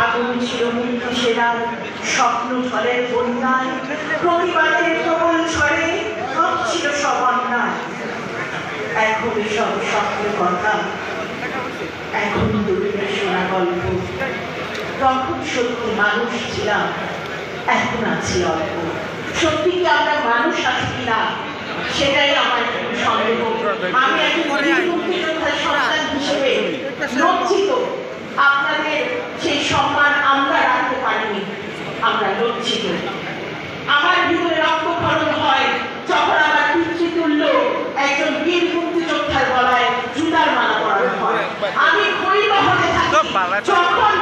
আগুন ছিল মুক্তি সেরার স্বপ্ন ফলের বন্যায়, প্রতিবাদের প্রবল ঝড়ে ছিল সব অন্যায়। এখন সব স্বপ্ন কথা, এখন দূরের শোনা গল্প। তখন সত্যি মানুষ ছিলাম, এখন আছি অল্প। সত্যি কি আমরা মানুষ আছি কিনা সেটাই আমার সন্দেহ। আমি একজন মুক্তিযোদ্ধার সন্তান হিসেবে লজ্জিত। আপনাদের সেই সম্মান আমরা রাখতে পারিনি, আমরা লজ্জিত। আমার ভিতরে রক্তক্ষরণ হয় যখন আমার পিতৃতুল্য একজন বীর মুক্তিযোদ্ধার গলায় জুতার মালা পরানো হয়। আমি ক্ষয়িত হতে থাকি যখন